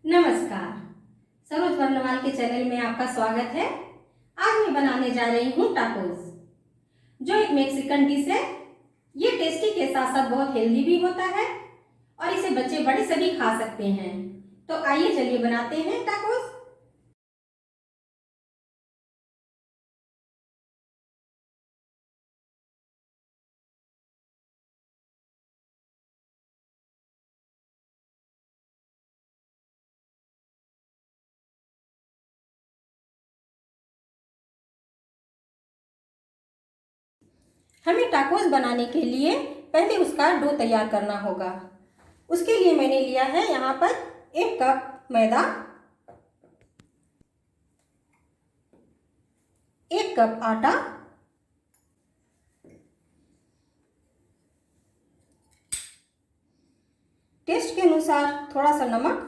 नमस्कार। सरोज वर्णवाल के चैनल में आपका स्वागत है। आज मैं बनाने जा रही हूँ टाकोस, जो एक मेक्सिकन डिश है। ये टेस्टी के साथ साथ बहुत हेल्दी भी होता है और इसे बच्चे बड़े सभी खा सकते हैं। तो आइए चलिए बनाते हैं टाकोस। हमें टाकोस बनाने के लिए पहले उसका डो तैयार करना होगा। उसके लिए मैंने लिया है यहाँ पर 1 कप मैदा, 1 कप आटा, टेस्ट के अनुसार थोड़ा सा नमक,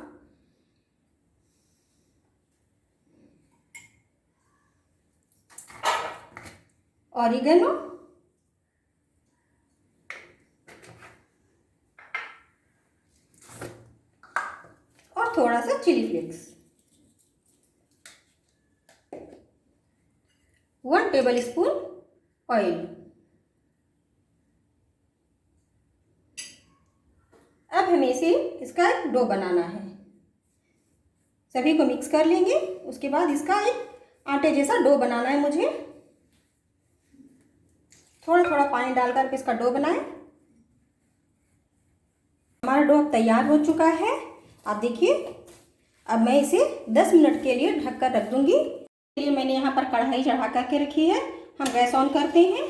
ऑरिगेनो और थोड़ा सा chilli flakes, 1 tablespoon oil. अब हमें इसका एक डो बनाना है। सभी को मिक्स कर लेंगे। उसके बाद इसका एक आटे जैसा डो बनाना है मुझे। थोड़ा थोड़ा पानी डालकर इसका डो बनाएं। हमारा डो अब तैयार हो चुका है। आप देखिए, अब मैं इसे 10 मिनट के लिए ढककर रख दूंगी। इसके लिए मैंने यहाँ पर कढ़ाई चढ़ा करके रखी है। हम गैस ऑन करते हैं।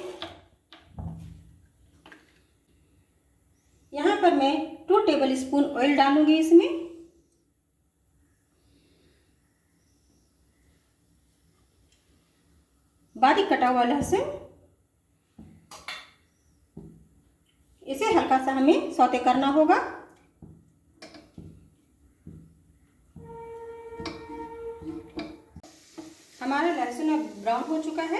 यहाँ पर मैं 2 टेबल स्पून ऑयल डालूंगी इसमें। बारीक कटा हुआ लहसुन, इसे हल्का सा हमें सौते करना होगा। हमारा लहसुन अब ब्राउन हो चुका है।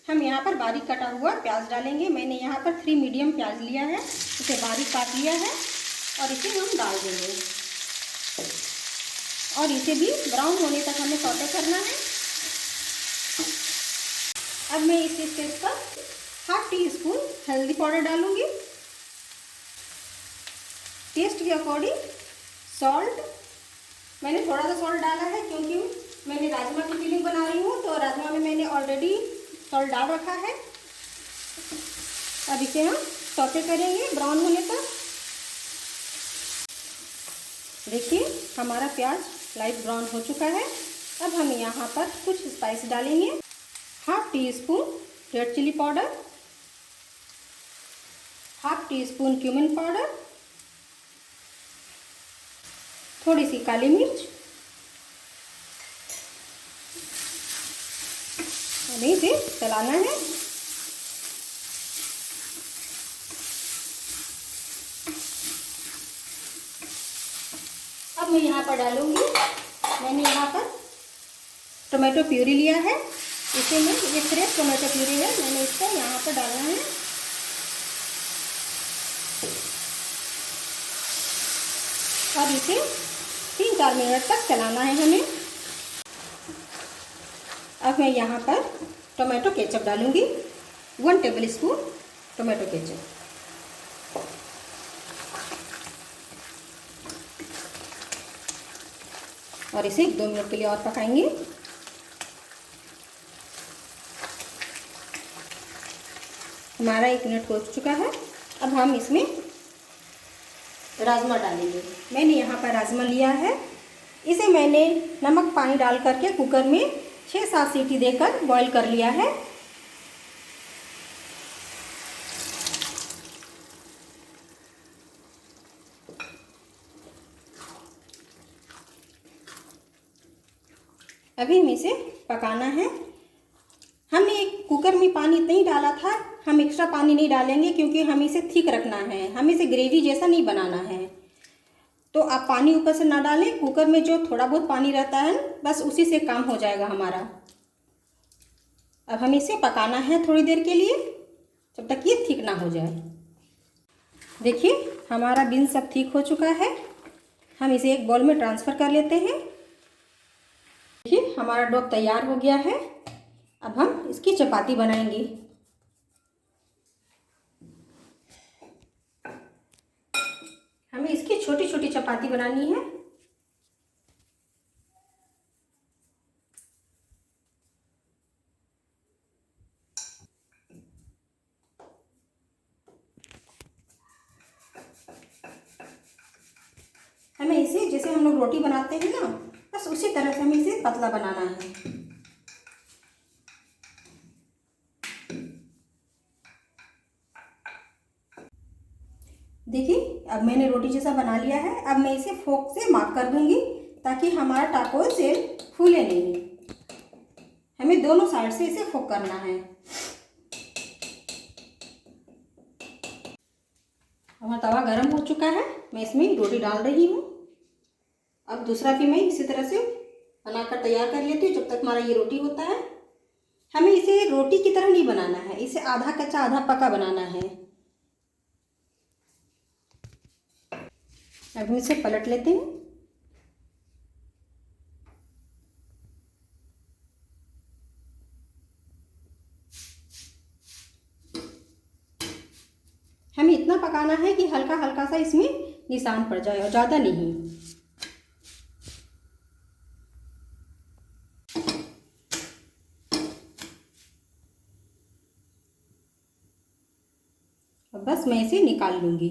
हम यहाँ पर बारीक कटा हुआ प्याज डालेंगे। मैंने यहाँ पर 3 मीडियम प्याज लिया है, इसे बारीक काट लिया है और इसे हम डाल देंगे और इसे भी ब्राउन होने तक हमें सौते करना है। अब मैं इस स्टेज पर 1/2 टीस्पून हल्दी पाउडर डालूंगी, टेस्ट के अकॉर्डिंग सॉल्ट। मैंने थोड़ा सा सॉल्ट डाला है क्योंकि मैंने राजमा की फिलिंग बना रही हूँ, तो राजमा में मैंने ऑलरेडी सॉल्ट डाल रखा है। अब इसे हम सौते करेंगे ब्राउन होने तक। देखिए, हमारा प्याज लाइट ब्राउन हो चुका है। अब हम यहाँ पर कुछ स्पाइस डालेंगे। 1/2 teaspoon red chilli powder, 1/2 teaspoon cumin powder, थोड़ी सी काली मिर्च। हमें इसे चलाना है। अब मैं यहाँ पर डालूंगी, मैंने यहाँ पर टोमेटो प्यूरी लिया है। इसे मैं, ये फ्रेश टोमेटो प्यूरी है, मैंने इसको यहाँ पर डालना है। और इसे 3-4 मिनट तक चलाना है हमें। अब मैं यहाँ पर टोमेटो केचप डालूंगी, 1 टेबल स्पून टोमेटो केचप। और इसे 1-2 मिनट के लिए और पकाएंगे। हमारा 1 मिनट हो चुका है। अब हम इसमें राजमा डालेंगे। मैंने यहाँ पर राजमा लिया है। इसे मैंने नमक पानी डाल करके कुकर में 6-7 सीटी देकर बॉईल कर लिया है। अभी हमें इसे पकाना है। हमने एक कुकर में पानी नहीं डाला था, हम एक्स्ट्रा पानी नहीं डालेंगे क्योंकि हमें इसे थिक रखना है, हमें इसे ग्रेवी जैसा नहीं बनाना है। तो आप पानी ऊपर से ना डालें। कुकर में जो थोड़ा बहुत पानी रहता है, बस उसी से काम हो जाएगा हमारा। अब हमें इसे पकाना है थोड़ी देर के लिए, जब तक ये थिक ना हो जाए। देखिए, हमारा बीन सब ठीक हो चुका है। हम इसे एक बाउल में ट्रांसफ़र कर लेते हैं। देखिए हमारा डो तैयार हो गया है। अब हम इसकी चपाती बनाएंगे। हमें इसकी छोटी छोटी चपाती बनानी है। हमें इसे जैसे हम लोग रोटी बनाते हैं ना, बस उसी तरह से हमें इसे पतला बनाना है। देखिए अब मैंने रोटी जैसा बना लिया है। अब मैं इसे फोक से मार्क कर दूंगी ताकि हमारा टाको सेल फूले नहीं। हमें दोनों साइड से इसे फोक करना है। हमारा तवा गरम हो चुका है। मैं इसमें रोटी डाल रही हूँ। अब दूसरा भी मैं इसी तरह से बनाकर तैयार कर लेती हूँ जब तक हमारा ये रोटी होता है। हमें इसे रोटी की तरह नहीं बनाना है, इसे आधा कच्चा आधा पका बनाना है। अब हम इसे पलट लेते हैं। हमें इतना पकाना है कि हल्का हल्का सा इसमें निशान पड़ जाए और ज़्यादा नहीं। अब बस मैं इसे निकाल लूँगी।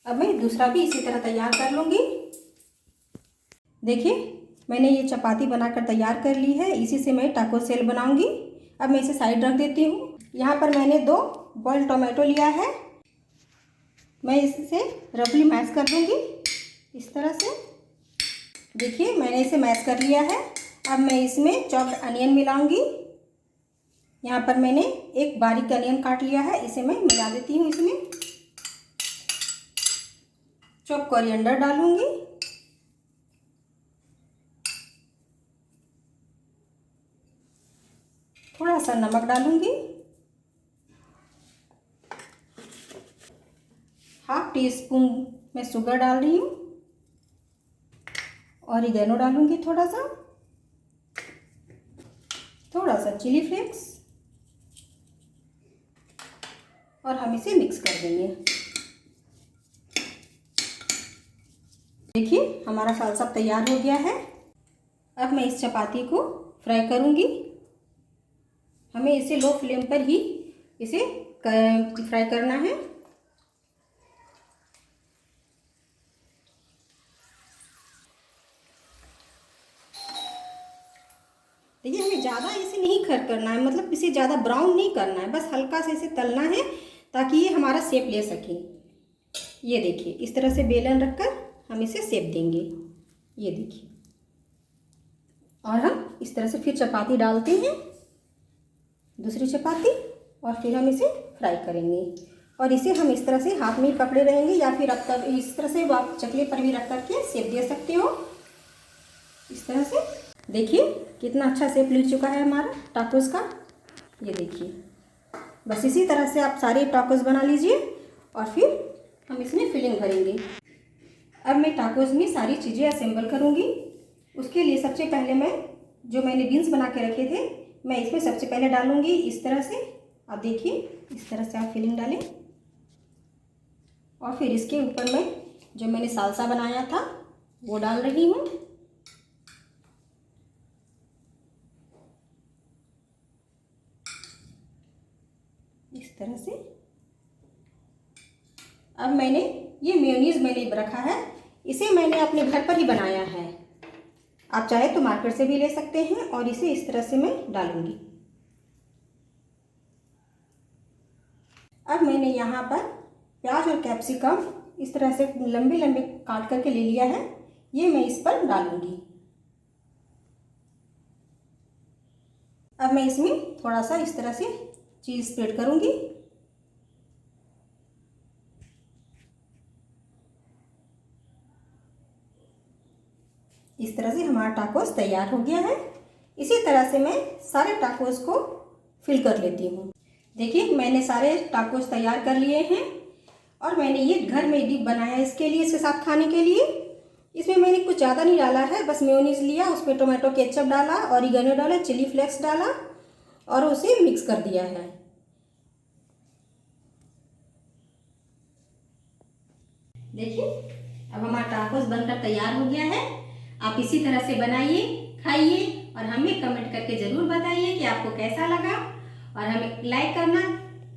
अब मैं दूसरा भी इसी तरह तैयार कर लूँगी। देखिए मैंने ये चपाती बनाकर तैयार कर ली है। इसी से मैं टाको सेल बनाऊँगी। अब मैं इसे साइड रख देती हूँ। यहाँ पर मैंने 2 बॉइल्ड टोमेटो लिया है। मैं इसे रफली मैश कर लूँगी इस तरह से। देखिए मैंने इसे मैश कर लिया है। अब मैं इसमें चॉप्ड अनियन मिलाऊंगी। यहाँ पर मैंने एक बारीक अनियन काट लिया है, इसे मैं मिला देती हूँ। इसमें चॉप कोरिएंडर डालूंगी। थोड़ा सा नमक डालूंगी। हाफ टी स्पून मैं शुगर डाल रही हूँ। ऑरिगेनो डालूंगी थोड़ा सा चिली फ्लेक्स और हम इसे मिक्स कर देंगे। देखिए हमारा सालसा तैयार हो गया है। अब मैं इस चपाती को फ्राई करूंगी। हमें इसे लो फ्लेम पर ही इसे फ्राई करना है। देखिए हमें ज़्यादा इसे नहीं करना है, मतलब इसे ज़्यादा ब्राउन नहीं करना है, बस हल्का से इसे तलना है ताकि ये हमारा शेप ले सके। ये देखिए इस तरह से बेलन रखकर हम इसे शेप देंगे। ये देखिए, और हम इस तरह से फिर चपाती डालते हैं, दूसरी चपाती, और फिर हम इसे फ्राई करेंगे। और इसे हम इस तरह से हाथ में ही पकड़े रहेंगे या फिर अब तक इस तरह से आप चकले पर भी रख करके शेप दे सकते हो इस तरह से। देखिए कितना अच्छा शेप ले चुका है हमारा टाकोस का। ये देखिए, बस इसी तरह से आप सारे टाकोस बना लीजिए और फिर हम इसमें फिलिंग भरेंगे। अब मैं टाकोस में सारी चीज़ें असेंबल करूँगी। उसके लिए सबसे पहले मैं जो मैंने बीन्स बना के रखे थे, मैं इसमें सबसे पहले डालूँगी इस तरह से। आप देखिए इस तरह से आप फिलिंग डालें और फिर इसके ऊपर मैं जो मैंने सालसा बनाया था वो डाल रही हूँ। इस तरह से। अब मैंने ये मेयोनीज मैंने रखा है, इसे मैंने अपने घर पर ही बनाया है। आप चाहे तो मार्केट से भी ले सकते हैं। और इसे इस तरह से मैं डालूंगी। अब मैंने यहाँ पर प्याज और कैप्सिकम इस तरह से लंबे लंबे काट करके ले लिया है, ये मैं इस पर डालूंगी। अब मैं इसमें थोड़ा सा इस तरह से चीज़ स्प्रेड करूंगी। इस तरह से हमारा टाकोस तैयार हो गया है। इसी तरह से मैं सारे टाकोस को फिल कर लेती हूँ। देखिए मैंने सारे टाकोस तैयार कर लिए हैं और मैंने ये घर में डिप बनाया है इसके लिए, इसके साथ खाने के लिए। इसमें मैंने कुछ ज़्यादा नहीं डाला है, बस मेयोनीज लिया, उसमें टोमेटो केचप डाला, ऑरिगेनो डाला, चिली फ्लेक्स डाला और उसे मिक्स कर दिया है। देखिए अब हमारा टाकोस बनकर तैयार हो गया है। आप इसी तरह से बनाइए, खाइए और हमें कमेंट करके ज़रूर बताइए कि आपको कैसा लगा। और हमें लाइक करना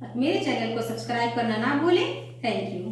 और मेरे चैनल को सब्सक्राइब करना ना भूलें। Thank you.